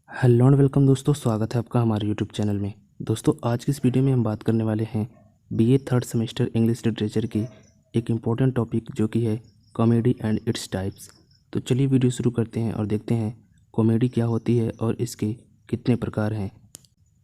Hello and welcome दोस्तों, स्वागत है आपका हमारे यूट्यूब चैनल में। दोस्तों आज की इस वीडियो में हम बात करने वाले हैं BA third semester English literature की एक इम्पॉर्टेंट टॉपिक जो कि है कॉमेडी एंड इट्स टाइप्स। तो चलिए वीडियो शुरू करते हैं और देखते हैं कॉमेडी क्या होती है और इसके कितने प्रकार हैं।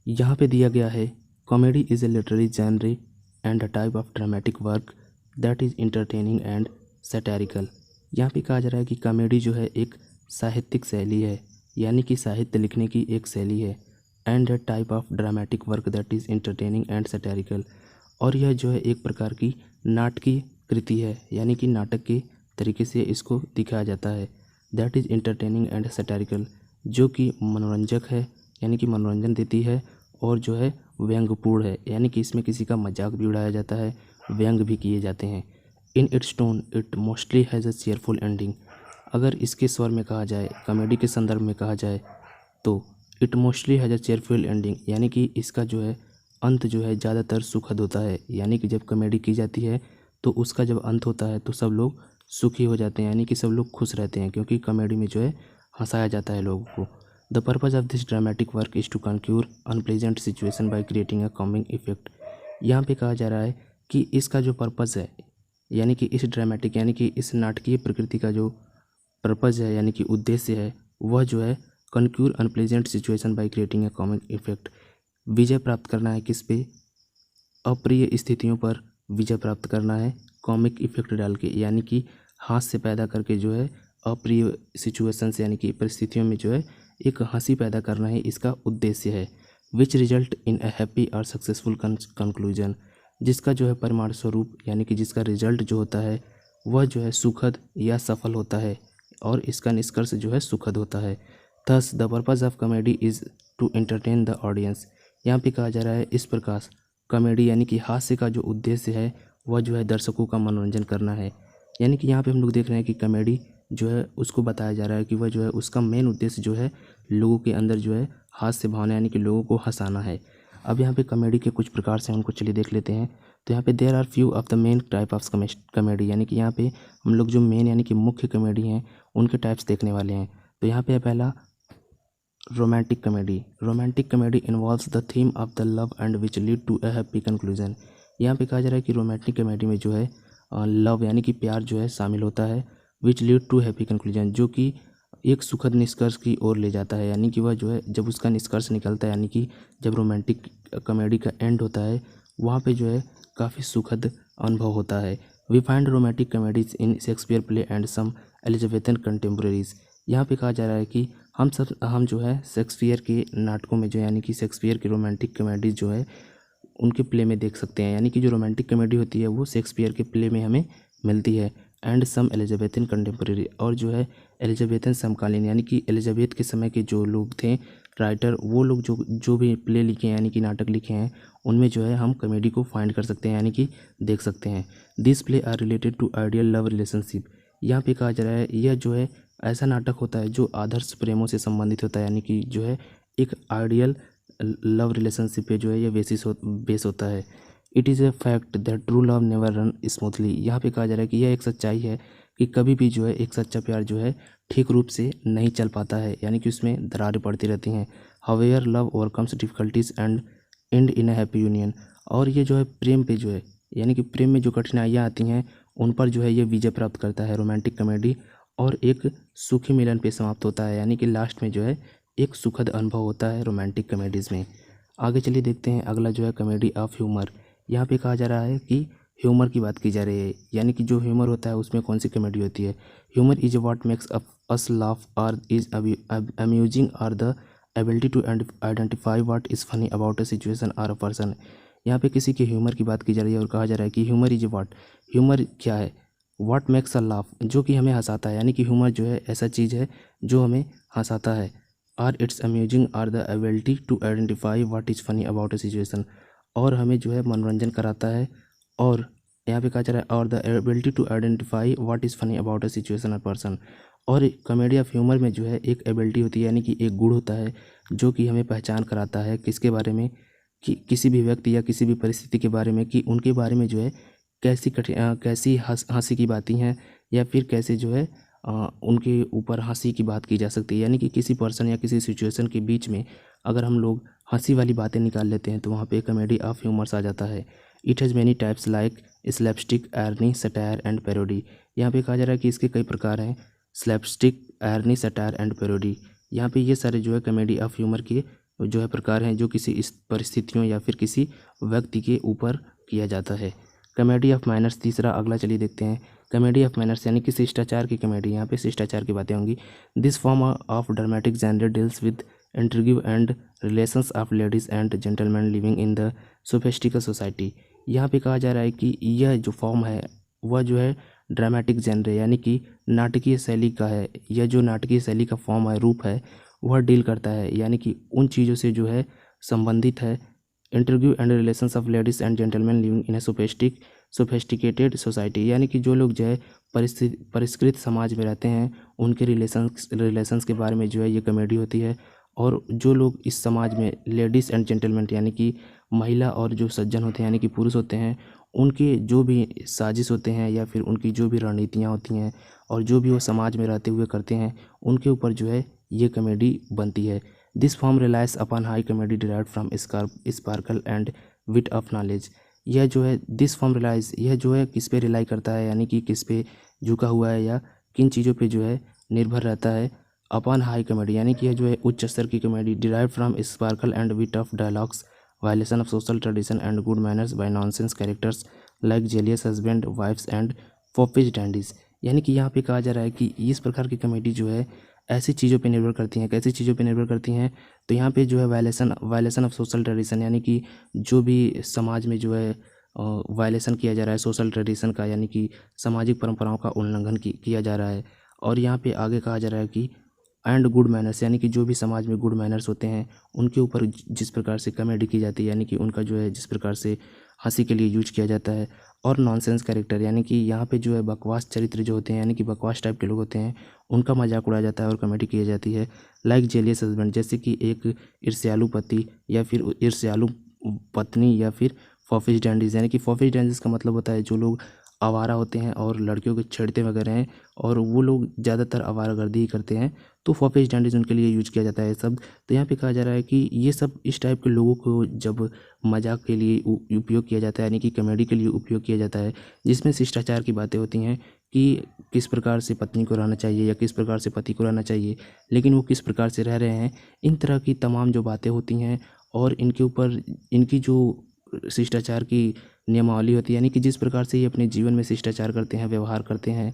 यहाँ पे दिया गया है comedy is a literary genre and a type of dramatic work that is entertaining and satirical. यहाँ पे कहा जा रहा है कि कॉमेडी जो है एक साहित्यिक शैली है, यानी कि साहित्य लिखने की एक शैली है। And a type of dramatic work that is entertaining and satirical, और यह जो है एक प्रकार की नाटकीय कृति है, यानी कि नाटक के तरीके से इसको दिखाया जाता है। दैट इज़ इंटरटेनिंग एंड सैटारिकल, जो कि मनोरंजक है, यानी कि मनोरंजन देती है, और जो है व्यंग्यपूर्ण है, यानी कि इसमें किसी का मजाक भी उड़ाया जाता है, व्यंग भी किए जाते हैं। In its tone it mostly has a cheerful ending. अगर इसके स्वर में कहा जाए, कॉमेडी के संदर्भ में कहा जाए, तो it mostly has a cheerful ending, यानी कि इसका जो है अंत जो है ज़्यादातर सुखद होता है। यानी कि जब कॉमेडी की जाती है तो उसका जब अंत होता है तो सब लोग सुखी हो जाते हैं, यानी कि सब लोग खुश रहते हैं, क्योंकि कॉमेडी में जो है हंसाया जाता है लोगों को। The purpose of this dramatic work is to conquer unpleasant situation by creating a comic effect. यहाँ पे कहा जा रहा है कि इसका जो पर्पज़ है, यानी कि इस ड्रामेटिक यानी कि इस नाटकीय प्रकृति का जो पर्पज़ है, यानी कि उद्देश्य है, वह जो है conquer unpleasant situation by creating a comic effect. विजय प्राप्त करना है किस पे? अप्रिय स्थितियों पर विजय प्राप्त करना है कॉमिक इफेक्ट डाल के, यानी कि हास्य पैदा करके जो है अप्रिय सिचुएशंस यानी कि परिस्थितियों में जो है एक हंसी पैदा करना ही इसका उद्देश्य है। Which result in a happy और सक्सेसफुल कंक्लूजन, जिसका जो है परिणाम स्वरूप यानी कि जिसका रिजल्ट जो होता है वह जो है सुखद या सफल होता है, और इसका निष्कर्ष जो है सुखद होता है। Thus the purpose of comedy is to entertain the audience. यहाँ पे कहा जा रहा है इस प्रकार कॉमेडी यानी कि हास्य का जो उद्देश्य है वह जो है दर्शकों का मनोरंजन करना है। यानी कि यहाँ पे हम लोग देख रहे हैं कि कॉमेडी जो है उसको बताया जा रहा है कि वह जो है उसका मेन उद्देश्य जो है लोगों के अंदर जो है हास्य भावना यानी कि लोगों को हंसाना है। अब यहाँ पे कॉमेडी के कुछ प्रकार से उनको चलिए देख लेते हैं। तो यहाँ पे there are few of the main type of comedy, यानी कि यहाँ पे हम लोग जो मेन यानी कि मुख्य कॉमेडी हैं उनके टाइप्स देखने वाले हैं। तो यहाँ पे है पहला romantic comedy. Romantic comedy involves the theme of the love and which lead to a happy conclusion. यहाँ पे कहा जा रहा है कि रोमांटिक कॉमेडी में जो है लव यानी कि प्यार जो है शामिल होता है, which lead to happy conclusion, जो कि एक सुखद निष्कर्ष की ओर ले जाता है। यानी कि वह जो है जब उसका निष्कर्ष निकलता है, यानी कि जब रोमांटिक कॉमेडी का एंड होता है वहाँ पे जो है काफ़ी सुखद अनुभव होता है। We find romantic comedies in Shakespeare play and some Elizabethan contemporaries. यहाँ पे कहा जा रहा है कि हम जो है शेक्सपियर के नाटकों में जो यानी कि शेक्सपियर की रोमांटिक कॉमेडीज जो है उनके प्ले में देख सकते हैं। यानी कि जो रोमांटिक कॉमेडी होती है वो शेक्सपियर के प्ले में हमें मिलती है। एंड सम एलिजाबेथन कंटेम्प्रेरी, और जो है एलिजाबेथन समकालीन यानी कि एलिजाबेथ के समय के जो लोग थे राइटर, वो लोग जो जो भी प्ले लिखे हैं यानी कि नाटक लिखे हैं उनमें जो है हम कॉमेडी को फाइंड कर सकते हैं, यानी कि देख सकते हैं। This play are related to ideal love relationship. यहाँ पे कहा जा रहा है यह जो है ऐसा नाटक होता है जो आदर्श प्रेमों से संबंधित होता है, यानी कि जो है एक आइडियल लव रिलेशनशिप पे जो है ये बेस होता है। It is a fact that true love never run smoothly. यहाँ पे कहा जा रहा है कि यह एक सच्चाई है कि कभी भी जो है एक सच्चा प्यार जो है ठीक रूप से नहीं चल पाता है, यानी कि उसमें दरारें पड़ती रहती हैं। However love overcomes difficulties and and in a happy union. और ये जो है प्रेम पे जो है यानी कि प्रेम में जो कठिनाइयाँ आती हैं उन पर जो है ये विजय प्राप्त करता है रोमांटिक कॉमेडी, और एक सुखी मिलन पे समाप्त होता है, यानी कि लास्ट में जो है एक सुखद अनुभव होता है रोमांटिक कॉमेडीज़ में। आगे चलिए देखते हैं अगला जो है कॉमेडी ऑफ ह्यूमर। यहाँ पे कहा जा रहा है कि ह्यूमर की बात की जा रही है, यानी कि जो ह्यूमर होता है उसमें कौन सी कॉमेडी होती है। Humour is what makes us laugh और इज अम्यूजिंग और the ability to identify what is funny about a situation और अ पर्सन। यहाँ पे किसी के ह्यूमर की बात की जा रही है और कहा जा रहा है कि ह्यूमर इज व्हाट, ह्यूमर क्या है, व्हाट मेक्स अ लाफ, जो कि हमें हंसाता है, यानी कि ह्यूमर जो है ऐसा चीज़ है जो हमें हंसाता है। Or it's amusing or the ability to identify what is funny about a situation, और हमें जो है मनोरंजन कराता है। और यहाँ पे कहा जा रहा है और the ability to identify what is funny about a situation और पर्सन। और कॉमेडी ऑफ ह्यूमर में जो है एक एबिलिटी होती है, यानी कि एक गुण होता है जो कि हमें पहचान कराता है किसके बारे में, कि किसी भी व्यक्ति या किसी भी परिस्थिति के बारे में, कि उनके बारे में जो है कैसी हंसी की बातें हैं, या फिर कैसे जो है उनके ऊपर हंसी की बात की जा सकती है, यानी कि किसी पर्सन या किसी सिचुएशन के बीच में अगर हम लोग हंसी वाली बातें निकाल लेते हैं तो वहाँ पे कॉमेडी ऑफ ह्यूमर्स आ जाता है। It has many types like slapstick, irony, satire and parody. यहाँ पे कहा जा रहा है कि इसके कई प्रकार हैं, slapstick, irony, satire and parody. यहाँ पे ये सारे जो है कॉमेडी ऑफ ह्यूमर के जो है प्रकार हैं जो किसी इस परिस्थितियों या फिर किसी व्यक्ति के ऊपर किया जाता है। कॉमेडी ऑफ मैनर्स तीसरा अगला चलिए देखते हैं। कॉमेडी ऑफ मैनर्स यानी कि शिष्टाचार की कॉमेडी, यहाँ पे शिष्टाचार की बातें होंगी। This form of dramatic genre deals with interview and relations of ladies and gentleman living in the sophistical society. यहाँ पे कहा जा रहा है कि यह जो फॉर्म है वह जो है ड्रामेटिक जेनर यानी कि नाटकीय शैली का है। यह जो नाटकीय शैली का फॉर्म है, रूप है, वह डील करता है यानी कि उन चीज़ों से जो है संबंधित है। Interview and relations of ladies and gentleman living in A sophisticated society, यानी कि जो लोग जो है परिष्कृत समाज में रहते हैं उनके रिलेशंस के बारे में जो है ये कॉमेडी होती है। और जो लोग इस समाज में लेडीज़ एंड जेंटलमैन यानी कि महिला और जो सज्जन होते हैं यानी कि पुरुष होते हैं, उनके जो भी साजिश होते हैं या फिर उनकी जो भी रणनीतियाँ होती हैं और जो भी वो समाज में रहते हुए करते हैं, उनके ऊपर जो है ये कॉमेडी बनती है। This form relies upon high comedy derived from sparkle and wit of knowledge. यह जो है दिस फॉर्म रिलाइज, यह जो है किस पे रिलाई करता है यानी कि किस पे झुका हुआ है या किन चीज़ों पे जो है निर्भर रहता है। अपॉन हाई कॉमेडी यानी कि यह जो है उच्च स्तर की comedy, derived from sparkle and wit of dialogues, violation of social tradition and good manners by nonsense characters like jealous husband, wives and foppish dandies. यानी कि यहाँ पे कहा जा रहा है कि इस प्रकार की कॉमेडी जो है ऐसी चीज़ों पे निर्भर करती हैं। कैसी चीज़ों पे निर्भर करती हैं? तो यहाँ पे जो है वायलेशन ऑफ सोशल ट्रेडिशन, यानी कि जो भी समाज में जो है वायलेशन किया जा रहा है सोशल ट्रेडिशन का, यानी कि सामाजिक परंपराओं का उल्लंघन किया जा रहा है। और यहाँ पे आगे कहा जा रहा है कि एंड गुड मैनर्स, यानी कि जो भी समाज में गुड मैनर्स होते हैं उनके ऊपर जिस प्रकार से कॉमेडी की जाती है, यानी कि उनका जो है जिस प्रकार से हंसी के लिए यूज किया जाता है। और नॉनसेंस कैरेक्टर, यानी कि यहाँ पे जो है बकवास चरित्र जो होते हैं यानी कि बकवास टाइप के लोग होते हैं, उनका मजाक उड़ाया जाता है और कॉमेडी की जाती है। लाइक जेलियस हस्बैंड, जैसे कि एक ईर्ष्यालु पति या फिर ईर्ष्यालु पत्नी, या फिर फॉफिश डैंडीज, यानी कि फॉफिश डैंडीज का मतलब होता है जो लोग आवारा होते हैं और लड़कियों को छेड़ते वगैरह हैं और वो लोग ज़्यादातर आवारागर्दी ही करते हैं, तो फॉफिश डैंडीज उनके लिए यूज किया जाता है सब। तो यहाँ पे कहा जा रहा है कि ये सब इस टाइप के लोगों को जब मजाक के लिए उपयोग किया जाता है यानी कि कॉमेडी के लिए उपयोग किया जाता है, जिसमें शिष्टाचार की बातें होती हैं कि किस प्रकार से पत्नी को रहना चाहिए या किस प्रकार से पति को रहना चाहिए, लेकिन वो किस प्रकार से रह रहे हैं, इन तरह की तमाम जो बातें होती हैं और इनके ऊपर इनकी जो शिष्टाचार की नियमावली होती है, यानी कि जिस प्रकार से ये अपने जीवन में शिष्टाचार करते हैं, व्यवहार करते हैं,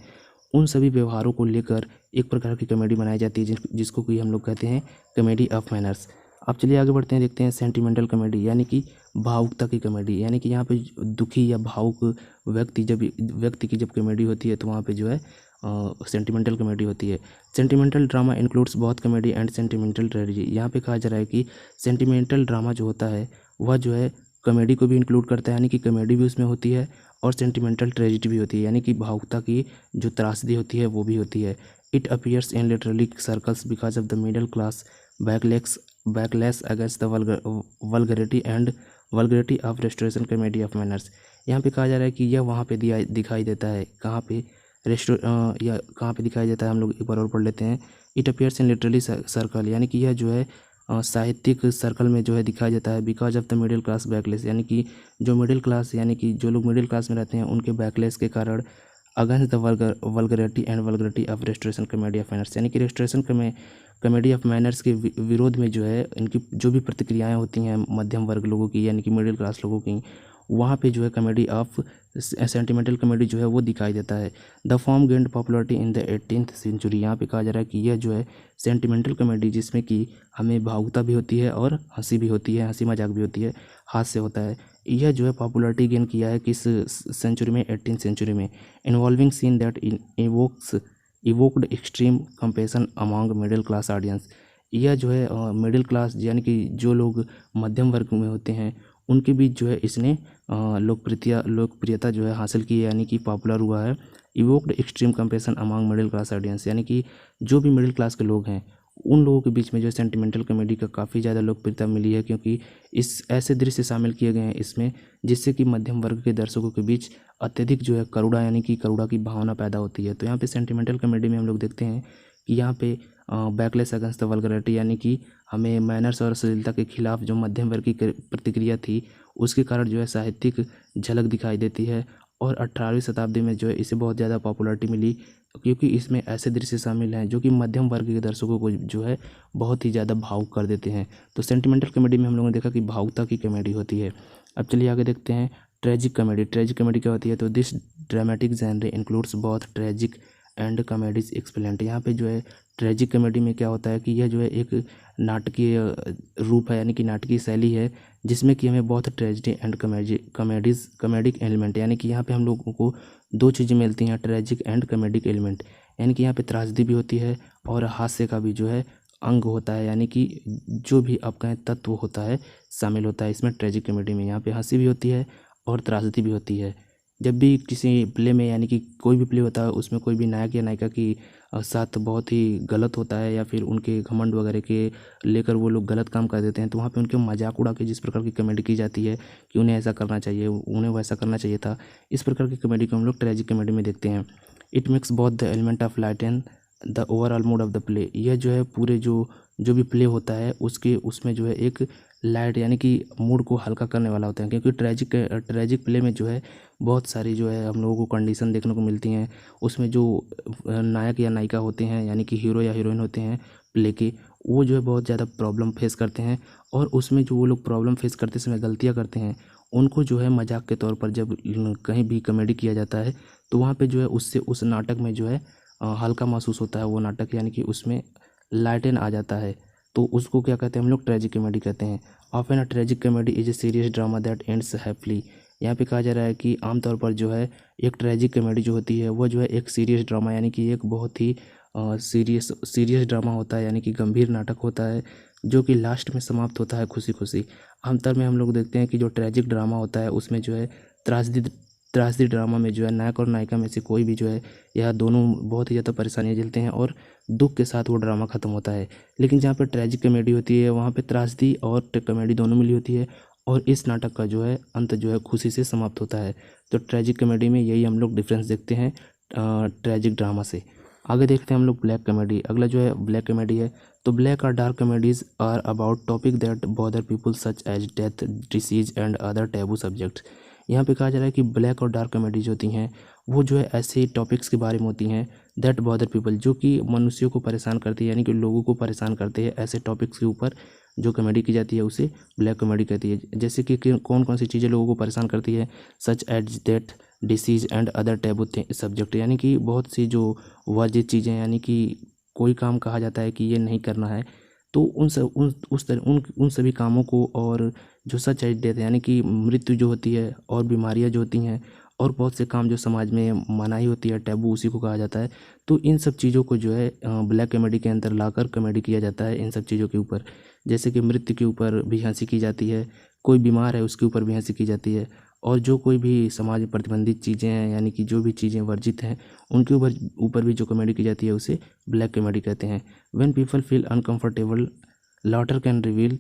उन सभी व्यवहारों को लेकर एक प्रकार की कॉमेडी बनाई जाती है जिसको कि हम लोग कहते हैं कॉमेडी ऑफ मैनर्स। अब चलिए आगे बढ़ते हैं, देखते हैं सेंटिमेंटल कॉमेडी यानी कि भावुकता की कॉमेडी। यानी कि यहाँ पे दुखी या भावुक व्यक्ति की जब कॉमेडी होती है तो वहाँ पे जो है सेंटिमेंटल कॉमेडी होती है। Sentimental drama includes both comedy and sentimental tragedy. यहाँ पे कहा जा रहा है कि सेंटिमेंटल ड्रामा जो होता है वह जो है कॉमेडी को भी इंक्लूड करता है, यानी कि कॉमेडी भी उसमें होती है और सेंटिमेंटल ट्रेजेडी भी होती है, यानी कि भावुकता की जो त्रासदी होती है वो भी होती है। It appears in literally circles because of the middle class backlash against the vulgarity of restoration comedy of manners. यहाँ पे कहा जा रहा है कि यह वहाँ पे दिखाई देता है, कहाँ पे या कहाँ पे दिखाई देता है, हम लोग एक बार और पढ़ लेते हैं। It appears in literally circle, यानी कि यह जो है साहित्यिक सर्कल में जो है दिखाया जाता है। Because of the middle class backless, यानी कि जो मिडिल क्लास यानी कि जो लोग मिडिल क्लास में रहते हैं उनके बैकलेस के कारण। Against the vulgarity and vulgarity of restoration comedy of manners, यानी कि रेस्टोरेशन कॉमेडी ऑफ मैनर्स के विरोध में जो है इनकी जो भी प्रतिक्रियाएं होती हैं मध्यम वर्ग लोगों की यानी कि मिडिल क्लास लोगों की, वहाँ पे जो है कॉमेडी ऑफ सेंटिमेंटल कॉमेडी जो है वो दिखाई देता है। The form gained popularity in the 18th century. यहाँ पे कहा जा रहा है कि यह जो है सेंटिमेंटल कॉमेडी जिसमें कि हमें भावुकता भी होती है और हंसी भी होती है, हंसी मजाक भी होती है, हास्य होता है, यह जो है पॉपुलरिटी गेन किया है किस सेंचुरी में? 18th सेंचुरी में। Involving seen that evoked extreme compassion among middle class audience. यह जो है मिडिल क्लास यानी कि जो लोग मध्यम वर्ग में होते हैं उनके बीच जो है इसने लोकप्रियता जो है हासिल की है, यानी कि पॉपुलर हुआ है। Evoked extreme compassion among middle class audience, यानी कि जो भी मिडिल क्लास के लोग हैं उन लोगों के बीच में जो है सेंटिमेंटल कॉमेडी का काफ़ी ज़्यादा लोकप्रियता मिली है, क्योंकि इस ऐसे दृश्य शामिल किए गए हैं इसमें जिससे कि मध्यम वर्ग के दर्शकों के बीच अत्यधिक जो है करुणा यानी कि करुणा की भावना पैदा होती है। तो यहाँ पे सेंटिमेंटल कॉमेडी में हम लोग देखते हैं कि यहाँ पे बैकलेस अगेंस्ट द वल्गैरिटी यानी कि हमें मैनर्स और अश्लीलता के खिलाफ जो मध्यम वर्ग की प्रतिक्रिया थी उसके कारण जो है साहित्यिक झलक दिखाई देती है। और 18वीं शताब्दी में जो है इसे बहुत ज़्यादा पॉपुलैरिटी मिली, क्योंकि इसमें ऐसे दृश्य शामिल हैं जो कि मध्यम वर्ग के दर्शकों को जो है बहुत ही ज़्यादा भावुक कर देते हैं। तो सेंटिमेंटल कॉमेडी में हम लोगों ने देखा कि भावुकता की कॉमेडी होती है। अब चलिए आगे देखते हैं ट्रेजिक कॉमेडी। ट्रेजिक कॉमेडी क्या होती है? तो this dramatic genre includes both tragic and comedies explained. यहाँ पे जो है ट्रेजिक कॉमेडी में क्या होता है कि यह जो है एक नाटकीय रूप है यानी कि नाटकीय शैली है जिसमें कि हमें बहुत ट्रेजिडी एंड कॉमेडिक एलिमेंट यानी कि यहाँ पे हम लोगों को दो चीज़ें मिलती हैं, ट्रेजिक एंड कॉमेडिक एलिमेंट। यानी कि यहाँ पे त्रासदी भी होती है और हास्य का भी जो है अंग होता है, यानी कि जो भी आप कहें तत्व होता है शामिल होता है इसमें ट्रेजिक कॉमेडी में। यहाँ पे हंसी भी होती है और त्रासदी भी होती है। जब भी किसी प्ले में यानी कि कोई भी प्ले होता है उसमें कोई भी नायक या नायिका की साथ बहुत ही गलत होता है या फिर उनके घमंड वगैरह के लेकर वो लोग गलत काम कर देते हैं, तो वहाँ पे उनके मजाक उड़ा के जिस प्रकार की कॉमेडी की जाती है कि उन्हें ऐसा करना चाहिए, उन्हें वैसा करना चाहिए था, इस प्रकार की कॉमेडी को हम लोग ट्रेजिक कॉमेडी में देखते हैं। It makes both the element of light and the overall mood off the play. यह जो है पूरे जो भी प्ले होता है उसमें जो है एक लाइट यानी कि मूड को हल्का करने वाला होता है, क्योंकि ट्रेजिक प्ले में जो है बहुत सारी जो है हम लोगों को कंडीशन देखने को मिलती हैं। उसमें जो नायक या नायिका होते हैं यानी कि हीरो या हीरोइन होते हैं प्ले के, वो जो है बहुत ज़्यादा प्रॉब्लम फेस करते हैं और उसमें जो वो लोग प्रॉब्लम फेस करते समय गलतियाँ करते हैं उनको जो है मजाक के तौर पर जब कहीं भी कॉमेडी किया जाता है तो वहाँ पे जो है उससे उस नाटक में जो है हल्का महसूस होता है वो नाटक, यानी कि उसमें लाइटन आ जाता है। तो उसको क्या कहते हैं हम लोग ट्रेजिक कॉमेडी कहते हैं। Often a tragic comedy is a serious drama that ends happily. यहाँ पे कहा जा रहा है कि आमतौर पर जो है एक ट्रेजिक कॉमेडी जो होती है वो जो है एक सीरियस ड्रामा यानी कि एक बहुत ही सीरियस ड्रामा होता है, यानी कि गंभीर नाटक होता है जो कि लास्ट में समाप्त होता है खुशी खुशी। आमतौर में हम लोग देखते हैं कि जो ट्रेजिक ड्रामा होता है उसमें जो है त्रासदी ड्रामा में जो है नायक और नायिका में से कोई भी जो है यह दोनों बहुत ही ज़्यादा परेशानियाँ झेलते हैं और दुख के साथ वो ड्रामा ख़त्म होता है। लेकिन जहाँ पर ट्रेजिक कॉमेडी होती है वहाँ पे त्रासदी और कॉमेडी दोनों मिली होती है और इस नाटक का जो है अंत जो है खुशी से समाप्त होता है। तो ट्रेजिक कॉमेडी में यही हम लोग डिफरेंस देखते हैं ट्रेजिक ड्रामा से। आगे देखते हैं हम लोग ब्लैक कॉमेडी। अगला जो है ब्लैक कॉमेडी है। तो ब्लैक और dark comedies are about topic that bother people such as death, disease and other taboo subjects. यहाँ पे कहा जा रहा है कि ब्लैक और डार्क कॉमेडीज होती हैं वो जो है ऐसे टॉपिक्स के बारे में होती हैं दैट बॉदर पीपल, जो कि मनुष्यों को परेशान करती है, यानी कि लोगों को परेशान करते हैं। ऐसे टॉपिक्स के ऊपर जो कॉमेडी की जाती है उसे ब्लैक कॉमेडी कहती है। जैसे कि कौन कौन सी चीज़ें लोगों को परेशान करती है, such as death, disease and other taboo subject, यानी कि बहुत सी जो वर्जित चीज़ें, यानी कि कोई काम कहा जाता है कि ये नहीं करना है, तो उन सभी कामों को, और जो सच एज डेथ यानी कि मृत्यु जो होती है और बीमारियां जो होती हैं और बहुत से काम जो समाज में मनाही होती है, टैबू उसी को कहा जाता है। तो इन सब चीज़ों को जो है ब्लैक कॉमेडी के अंदर लाकर कॉमेडी किया जाता है इन सब चीज़ों के ऊपर। जैसे कि मृत्यु के ऊपर भी हंसी की जाती है, कोई बीमार है उसके ऊपर भी हंसी की जाती है, और जो कोई भी समाज में प्रतिबंधित चीज़ें हैं यानी कि जो भी चीज़ें वर्जित हैं उनके ऊपर भी जो कॉमेडी की जाती है उसे ब्लैक कॉमेडी कहते हैं। When people feel uncomfortable, laughter can reveal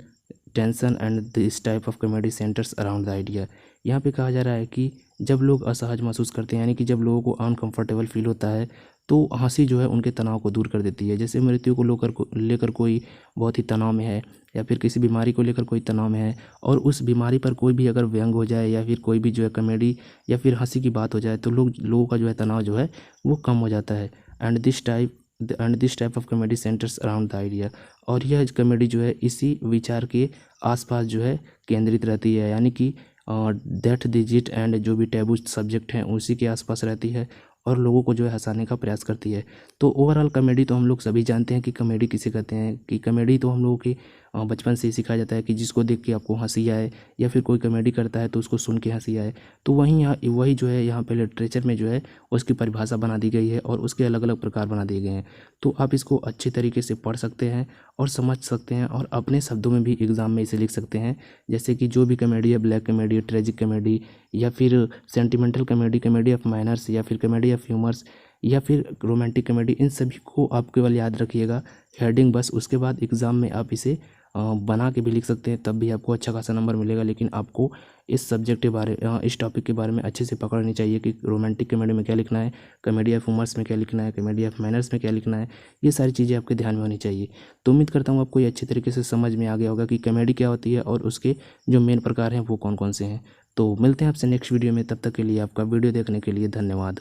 tension and this type of comedy centres around the idea. यहाँ पे कहा जा रहा है कि जब लोग असहज महसूस करते हैं, यानी कि जब लोगों को अनकंफर्टेबल फील होता है, तो हंसी जो है उनके तनाव को दूर कर देती है। जैसे मृत्यु को लेकर कोई बहुत ही तनाव में है या फिर किसी बीमारी को लेकर कोई तनाव में है और उस बीमारी पर कोई भी अगर व्यंग हो जाए या फिर कोई भी जो है कॉमेडी या फिर हंसी की बात हो जाए तो लोगों का जो है तनाव जो है वो कम हो जाता है। And this type of comedy centres around the idea. और यह कॉमेडी जो है इसी विचार के आसपास जो है केंद्रित रहती है, यानी कि दैट डिजिट एंड जो भी टैबू सब्जेक्ट हैं उसी के आसपास रहती है और लोगों को जो है हंसाने का प्रयास करती है। तो ओवरऑल कॉमेडी तो हम लोग सभी जानते हैं कि कॉमेडी किसे कहते हैं, कि कॉमेडी तो हम लोगों की बचपन से ही सिखाया जाता है कि जिसको देख के आपको हंसी आए या फिर कोई कॉमेडी करता है तो उसको सुन के हंसी आए। तो वही जो है यहाँ पे लिटरेचर में जो है उसकी परिभाषा बना दी गई है और उसके अलग अलग प्रकार बना दिए गए हैं। तो आप इसको अच्छे तरीके से पढ़ सकते हैं और समझ सकते हैं और अपने शब्दों में भी एग्ज़ाम में इसे लिख सकते हैं। जैसे कि जो भी कॉमेडी है, ब्लैक कॉमेडी, ट्रेजिक कॉमेडी या फिर sentimental comedy, comedy of manners या फिर कॉमेडी ऑफ ह्यूमर्स, या फिर रोमांटिक कॉमेडी, इन सभी को आप केवल याद रखिएगा हेडिंग बस। उसके बाद एग्ज़ाम में आप इसे बना के भी लिख सकते हैं, तब भी आपको अच्छा खासा नंबर मिलेगा। लेकिन आपको इस सब्जेक्ट के बारे इस टॉपिक के बारे में अच्छे से पकड़नी चाहिए कि रोमांटिक कॉमेडी में क्या लिखना है, कॉमेडी ऑफ ह्यूमर्स में क्या लिखना है, कॉमेडी ऑफ मैनर्स में क्या लिखना है। ये सारी चीज़ें आपके ध्यान में होनी चाहिए। तो उम्मीद करता हूँ आपको ये अच्छी तरीके से समझ में आ गया होगा कि कॉमेडी क्या होती है और उसके जो मेन प्रकार हैं वो कौन कौन से हैं। तो मिलते हैं आपसे नेक्स्ट वीडियो में, तब तक के लिए आपका वीडियो देखने के लिए धन्यवाद।